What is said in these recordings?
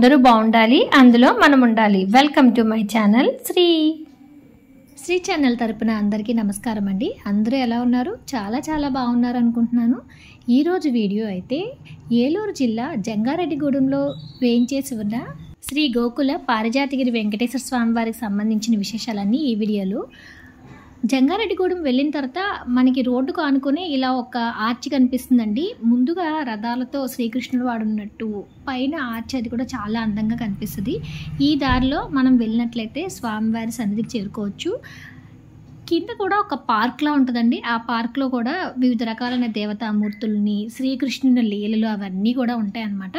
అందరూ బాగుండాలి, అందులో మనం ఉండాలి. Welcome to my channel Sri channel తరపున అందరికీ నమస్కారం అండి. అందరూ ఎలా ఉన్నారు? చాలా బాగున్నారు అనుకుంటున్నాను. ఈరోజు వీడియో అయితే ఏలూరు జిల్లా జంగారెడ్డిగూడెంలో వేయించేసి ఉన్న శ్రీ గోకుల పారిజాతగిరి వెంకటేశ్వర స్వామి వారికి సంబంధించిన విశేషాలన్నీ ఈ వీడియోలో. జంగారెడ్డిగూడెం వెళ్ళిన తర్వాత మనకి రోడ్డుకు ఆనుకొని ఇలా ఒక ఆర్చి కనిపిస్తుందండి. ముందుగా రథాలతో శ్రీకృష్ణుడు వాడున్నట్టు పైన ఆర్చి అది కూడా చాలా అందంగా కనిపిస్తుంది. ఈ దారిలో మనం వెళ్ళినట్లయితే స్వామివారి సన్నిధికి చేరుకోవచ్చు. కింద కూడా ఒక పార్క్లా ఉంటుందండి. ఆ పార్క్లో కూడా వివిధ రకాలైన దేవతామూర్తుల్ని, శ్రీకృష్ణుని లీలలు అవన్నీ కూడా ఉంటాయన్నమాట.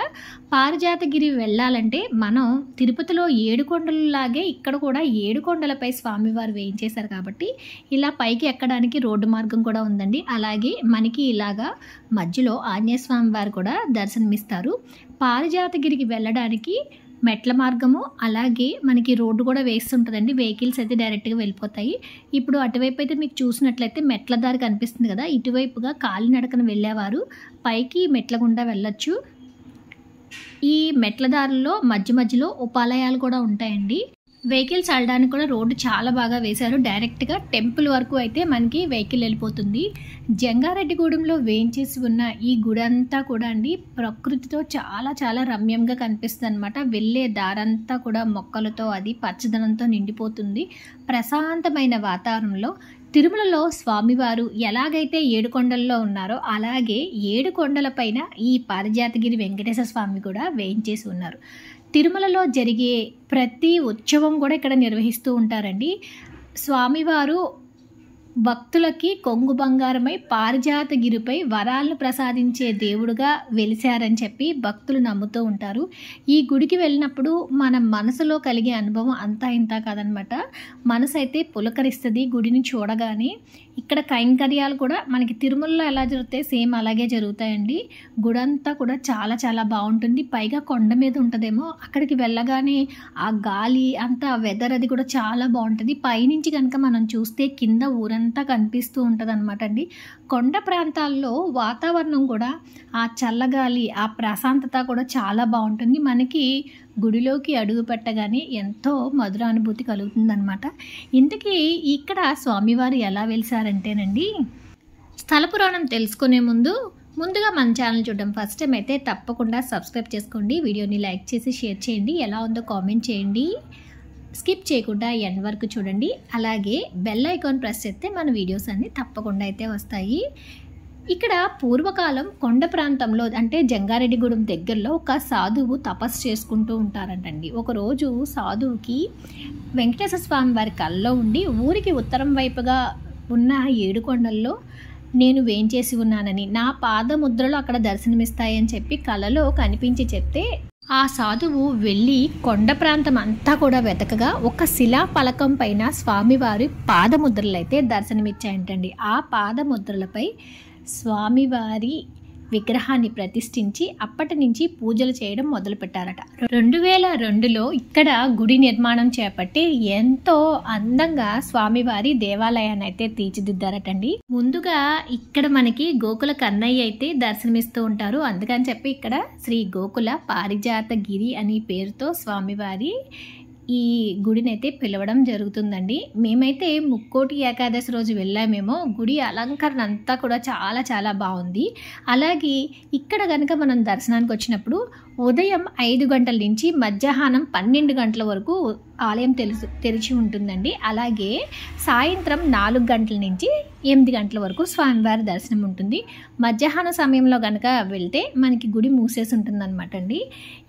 పారిజాతగిరి వెళ్ళాలంటే మనం తిరుపతిలో 7 కొండలలాగే ఇక్కడ కూడా 7 కొండలపై స్వామివారు వేయించేశారు కాబట్టి ఇలా పైకి ఎక్కడానికి రోడ్డు మార్గం కూడా ఉందండి. అలాగే మనకి ఇలాగా మధ్యలో ఆంజనేయ స్వామి వారు కూడా దర్శనమిస్తారు. పారిజాతగిరికి వెళ్ళడానికి మెట్ల మార్గము అలాగే మనకి రోడ్డు కూడా వేస్తుంటుందండి. వెహికల్స్ అయితే డైరెక్ట్గా వెళ్ళిపోతాయి. ఇప్పుడు అటువైపు అయితే మీకు చూసినట్లయితే మెట్ల దారి కనిపిస్తుంది కదా, ఇటువైపుగా కాలినడకన వెళ్ళేవారు పైకి మెట్ల గుండా వెళ్ళొచ్చు. ఈ మెట్ల దారిలో మధ్యలో ఉపాలయాలు కూడా ఉంటాయండి. వెహికల్స్ వెళ్ళడానికి కూడా రోడ్డు చాలా బాగా వేశారు. డైరెక్ట్గా టెంపుల్ వరకు అయితే మనకి వెహికల్ వెళ్ళిపోతుంది. జంగారెడ్డిగూడెంలో వేయించేసి ఉన్న ఈ గుడి అంతా కూడా అండి ప్రకృతితో చాలా రమ్యంగా కనిపిస్తుంది అనమాట. వెళ్ళే దారంతా కూడా మొక్కలతో అది పచ్చదనంతో నిండిపోతుంది. ప్రశాంతమైన వాతావరణంలో తిరుమలలో స్వామివారు ఎలాగైతే 7 కొండల్లో ఉన్నారో అలాగే 7 కొండల పైన ఈ పారిజాతగిరి వెంకటేశ్వర స్వామి కూడా వేయించేసి ఉన్నారు. తిరుమలలో జరిగే ప్రతి ఉత్సవం కూడా ఇక్కడ నిర్వహిస్తూ ఉంటారండి. స్వామివారు భక్తులకి కొంగు బంగారమై పారిజాతగిరిపై వరాలను ప్రసాదించే దేవుడుగా వెలిశారని చెప్పి భక్తులు నమ్ముతూ ఉంటారు. ఈ గుడికి వెళ్ళినప్పుడు మన మనసులో కలిగే అనుభవం అంతా ఇంత కాదనమాట. మనసు అయితే పులకరిస్తుంది గుడిని చూడగానే. ఇక్కడ కైంకర్యాలు కూడా మనకి తిరుమలలో ఎలా జరుగుతాయి సేమ్ అలాగే జరుగుతాయండి. గుడంతా కూడా చాలా బాగుంటుంది. పైగా కొండ మీద ఉంటుందేమో, అక్కడికి వెళ్ళగానే ఆ గాలి అంతా వెదర్ అది కూడా చాలా బాగుంటుంది. పైనుంచి కనుక మనం చూస్తే కింద ఊరంతా కనిపిస్తూ ఉంటుంది అనమాట అండి. కొండ ప్రాంతాల్లో వాతావరణం కూడా ఆ చల్లగాలి ఆ ప్రశాంతత కూడా చాలా బాగుంటుంది. మనకి గుడిలోకి అడుగు పెట్టగానే ఎంతో మధురానుభూతి కలుగుతుందన్నమాట. ఇంతకీ ఇక్కడ స్వామివారు ఎలా వెలిసారంటేనండి, స్థల పురాణం తెలుసుకునే ముందుగా మన ఛానల్ చూడడం ఫస్ట్ టైం అయితే తప్పకుండా సబ్స్క్రైబ్ చేసుకోండి. వీడియోని లైక్ చేసి షేర్ చేయండి. ఎలా ఉందో కామెంట్ చేయండి. స్కిప్ చేయకుండా ఎండ్ వరకు చూడండి. అలాగే బెల్ ఐకాన్ ప్రెస్ చేస్తే మన వీడియోస్ అన్నీ తప్పకుండా అయితే వస్తాయి. ఇక్కడ పూర్వకాలం కొండ ప్రాంతంలో అంటే జంగారెడ్డిగూడెం దగ్గరలో ఒక సాధువు తపస్సు చేసుకుంటూ ఉంటారంటండి. ఒకరోజు సాధువుకి వెంకటేశ్వర స్వామి వారి కల్లో ఉండి ఊరికి ఉత్తరం వైపుగా ఉన్న 7 కొండల్లో నేను వేయించేసి ఉన్నానని, నా పాదముద్రలు అక్కడ దర్శనమిస్తాయని చెప్పి కలలో కనిపించి చెప్తే ఆ సాధువు వెళ్ళి కొండ ప్రాంతం అంతా కూడా వెతకగా ఒక శిలా పలకం పైన స్వామివారి పాదముద్రలు అయితే దర్శనమిచ్చాయంటండి. ఆ పాదముద్రలపై స్వామివారి విగ్రహాన్ని ప్రతిష్ఠించి అప్పటి నుంచి పూజలు చేయడం మొదలుపెట్టారట. 2002లో ఇక్కడ గుడి నిర్మాణం చేపట్టి ఎంతో అందంగా స్వామివారి దేవాలయాన్ని అయితే తీర్చిదిద్దారటండి. ముందుగా ఇక్కడ మనకి గోకుల కన్నయ్య అయితే దర్శనమిస్తూ ఉంటారు. అందుకని చెప్పి ఇక్కడ శ్రీ గోకుల పారిజాతగిరి అనే పేరుతో స్వామివారి ఈ గుడిని అయితే పిలవడం జరుగుతుందండి. మేమైతే ముక్కోటి ఏకాదశి రోజు వెళ్ళామేమో. గుడి అలంకరణ అంతా కూడా చాలా బాగుంది. అలాగే ఇక్కడ కనుక మనం దర్శనానికి వచ్చినప్పుడు ఉదయం 5 గంటల నుంచి మధ్యాహ్నం 12 గంటల వరకు ఆలయం తెరిచి ఉంటుందండి. అలాగే సాయంత్రం 4 గంటల నుంచి 8 గంటల వరకు స్వామివారి దర్శనం ఉంటుంది. మధ్యాహ్న సమయంలో కనుక వెళ్తే మనకి గుడి మూసేసి ఉంటుందన్నమాట అండి.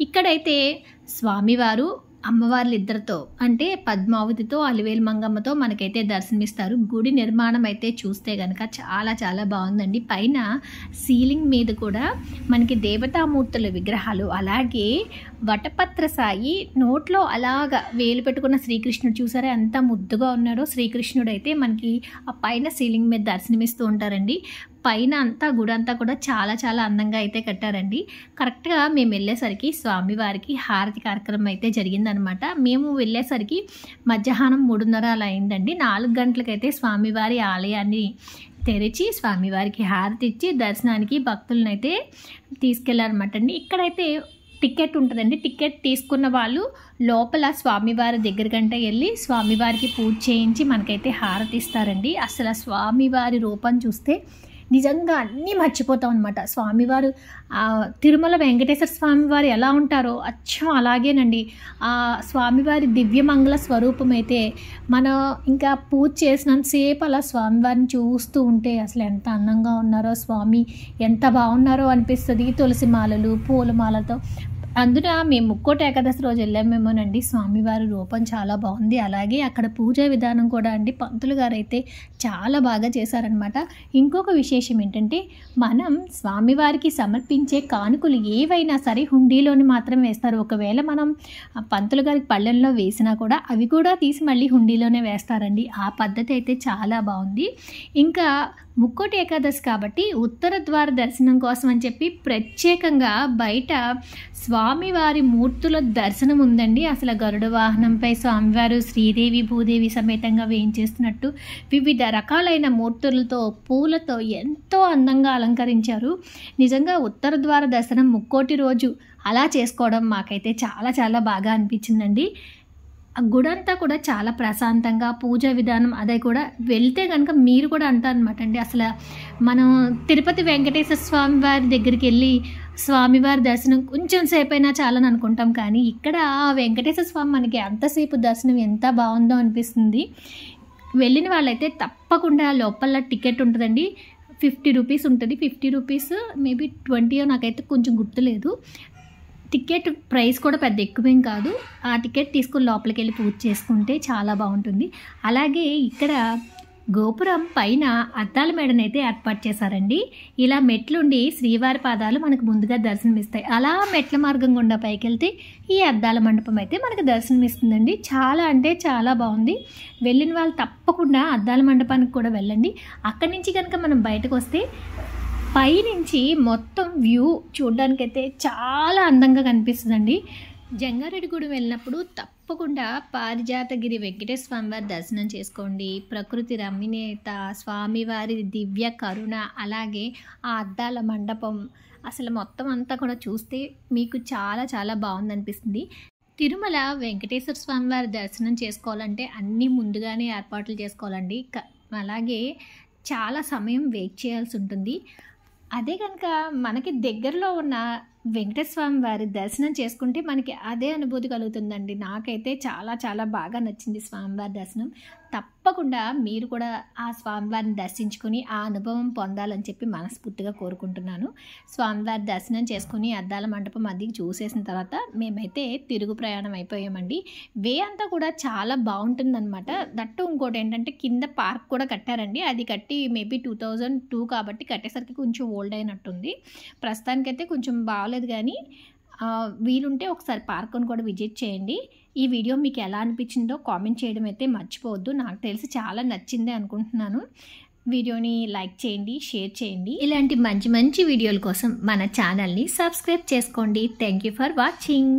ఇక్కడైతే స్వామివారు అమ్మవార్లు ఇద్దరితో అంటే పద్మావతితో అలివేలు మంగమ్మతో మనకైతే దర్శనమిస్తారు. గుడి నిర్మాణం అయితే చూస్తే కనుక చాలా బాగుందండి. పైన సీలింగ్ మీద కూడా మనకి దేవతామూర్తుల విగ్రహాలు, అలాగే వటపత్ర సాయి నోట్లో అలాగా వేలు పెట్టుకున్న శ్రీకృష్ణుడు చూసారా ఎంత ముద్దుగా ఉన్నాడో. శ్రీకృష్ణుడు అయితే మనకి ఆ పైన సీలింగ్ మీద దర్శనమిస్తూ ఉంటారండి. పైన అంతా గుడి అంతా కూడా చాలా అందంగా అయితే కట్టారండి. కరెక్ట్గా మేము వెళ్ళేసరికి స్వామివారికి హారతి కార్యక్రమం అయితే జరిగిందనమాట. మేము వెళ్ళేసరికి మధ్యాహ్నం 3:30 అలా అయిందండి. 4 గంటలకైతే స్వామివారి ఆలయాన్ని తెరిచి స్వామివారికి హారతి ఇచ్చి దర్శనానికి భక్తులను అయితే తీసుకెళ్లారన్నమాట అండి. ఇక్కడైతే టికెట్ ఉంటుందండి. టికెట్ తీసుకున్న వాళ్ళు లోపల స్వామివారి దగ్గరికంటే వెళ్ళి స్వామివారికి పూజ చేయించి మనకైతే హారతి ఇస్తారండి. అసలు స్వామివారి రూపం చూస్తే నిజంగా అన్నీ మర్చిపోతాం అనమాట. స్వామివారు తిరుమల వెంకటేశ్వర స్వామివారు ఎలా ఉంటారో అచ్చం అలాగేనండి. ఆ స్వామివారి దివ్యమంగళ స్వరూపం అయితే మనం ఇంకా పూజ చేసినంతసేపు అలా స్వామివారిని చూస్తూ ఉంటే అసలు ఎంత అందంగా ఉన్నారో స్వామి, ఎంత బాగున్నారో అనిపిస్తుంది. తులసి మాలలు, పూలమాలతో. అందున మేము ముక్కోటి ఏకాదశి రోజు వెళ్ళామేమోనండి. స్వామివారి రూపం చాలా బాగుంది. అలాగే అక్కడ పూజా విధానం కూడా అండి పంతులు గారు అయితే చాలా బాగా చేశారనమాట. ఇంకొక విశేషం ఏంటంటే మనం స్వామివారికి సమర్పించే కానుకలు ఏవైనా సరే హుండీలోని మాత్రం వేస్తారు. ఒకవేళ మనం పంతులు గారికి పళ్ళెంలో వేసినా కూడా అవి కూడా తీసి మళ్ళీ హుండీలోనే వేస్తారండి. ఆ పద్ధతి అయితే చాలా బాగుంది. ఇంకా ముక్కోటి ఏకాదశి కాబట్టి ఉత్తర ద్వార దర్శనం కోసం అని చెప్పి ప్రత్యేకంగా బయట స్వామివారి మూర్తుల దర్శనం ఉందండి. అసలు గరుడ వాహనంపై స్వామివారు శ్రీదేవి భూదేవి సమేతంగా వేయించేస్తున్నట్టు వివిధ రకాలైన మూర్తులతో పూలతో ఎంతో అందంగా అలంకరించారు. నిజంగా ఉత్తర ద్వార దర్శనం ముక్కోటి రోజు అలా చేసుకోవడం మాకైతే చాలా చాలా బాగా అనిపించిందండి. ఆ గుడంతా కూడా చాలా ప్రశాంతంగా పూజా విధానం అదే కూడా వెళ్తే కనుక మీరు కూడా అంటారనమాట అండి. అసలు మనం తిరుపతి వెంకటేశ్వర స్వామి వారి దగ్గరికి వెళ్ళి స్వామివారి దర్శనం కొంచెం సేపు అయినా చాలని అనుకుంటాం, కానీ ఇక్కడ వెంకటేశ్వర స్వామి మనకి అంతసేపు దర్శనం ఎంత బాగుందో అనిపిస్తుంది. వెళ్ళిన వాళ్ళైతే తప్పకుండా లోపల టికెట్ ఉంటుందండి. 50 రూపీస్ ఉంటుంది. 50 రూపీస్ మేబీ 20 నాకైతే కొంచెం గుర్తులేదు. టికెట్ ప్రైస్ కూడా పెద్ద ఎక్కువేం కాదు. ఆ టికెట్ తీసుకుని లోపలికి వెళ్ళి పూజ చేసుకుంటే చాలా బాగుంటుంది. అలాగే ఇక్కడ గోపురం పైన అద్దాల మేడనైతే ఏర్పాటు చేశారండి. ఇలా మెట్లుండి శ్రీవారి పాదాలు మనకు ముందుగా దర్శనమిస్తాయి. అలా మెట్ల మార్గం గుండా పైకి వెళ్తే ఈ అద్దాల మండపం అయితే మనకు దర్శనమిస్తుందండి. చాలా అంటే చాలా బాగుంది. వెళ్ళిన వాళ్ళు తప్పకుండా అద్దాల మండపానికి కూడా వెళ్ళండి. అక్కడి నుంచి కనుక మనం బయటకు వస్తే పైనుంచి మొత్తం వ్యూ చూడడానికైతే చాలా అందంగా కనిపిస్తుందండి. జంగారెడ్డిగూడెం వెళ్ళినప్పుడు తప్పకుండా పారిజాతగిరి వెంకటేశ్వర స్వామివారి దర్శనం చేసుకోండి. ప్రకృతి రమణీయత, స్వామివారి దివ్య కరుణ, అలాగే ఆ అద్దాల మండపం అసలు మొత్తం అంతా కూడా చూస్తే మీకు చాలా చాలా బాగుందనిపిస్తుంది. తిరుమల వెంకటేశ్వర స్వామివారి దర్శనం చేసుకోవాలంటే అన్నీ ముందుగానే ఏర్పాట్లు చేసుకోవాలండి. అలాగే చాలా సమయం వెయిట్ చేయాల్సి ఉంటుంది. అదే కనుక మనకి దగ్గరలో ఉన్న వెంకటేశ్వర స్వామి వారి దర్శనం చేసుకుంటే మనకి అదే అనుభూతి కలుగుతుందండి. నాకైతే చాలా చాలా బాగా నచ్చింది స్వామివారి దర్శనం. తప్పకుండా మీరు కూడా ఆ స్వామివారిని దర్శించుకొని ఆ అనుభవం పొందాలని చెప్పి మనస్ఫూర్తిగా కోరుకుంటున్నాను. స్వామివారి దర్శనం చేసుకుని అద్దాల మండపం అది చూసేసిన తర్వాత మేమైతే తిరుగు ప్రయాణం అయిపోయామండి. వే అంతా కూడా చాలా బాగుంటుందన్నమాట. దట్టు ఇంకోటి ఏంటంటే కింద పార్క్ కూడా కట్టారండి. అది కట్టి మేబీ 2002 కాబట్టి కట్టేసరికి కొంచెం ఓల్డ్ అయినట్టుంది. ప్రస్తుతానికైతే కొంచెం బాగలేదు, కానీ వీలుంటే ఒకసారి పార్క్ను కూడా విజిట్ చేయండి. ఈ వీడియో మీకు ఎలా అనిపించిందో కామెంట్ చేయడం అయితే మర్చిపోవద్దు. నాకు తెలిసి చాలా నచ్చిందే అనుకుంటున్నాను. వీడియోని లైక్ చేయండి, షేర్ చేయండి. ఇలాంటి మంచి మంచి వీడియోల కోసం మన ఛానల్ని సబ్స్క్రైబ్ చేసుకోండి. Thank you for watching.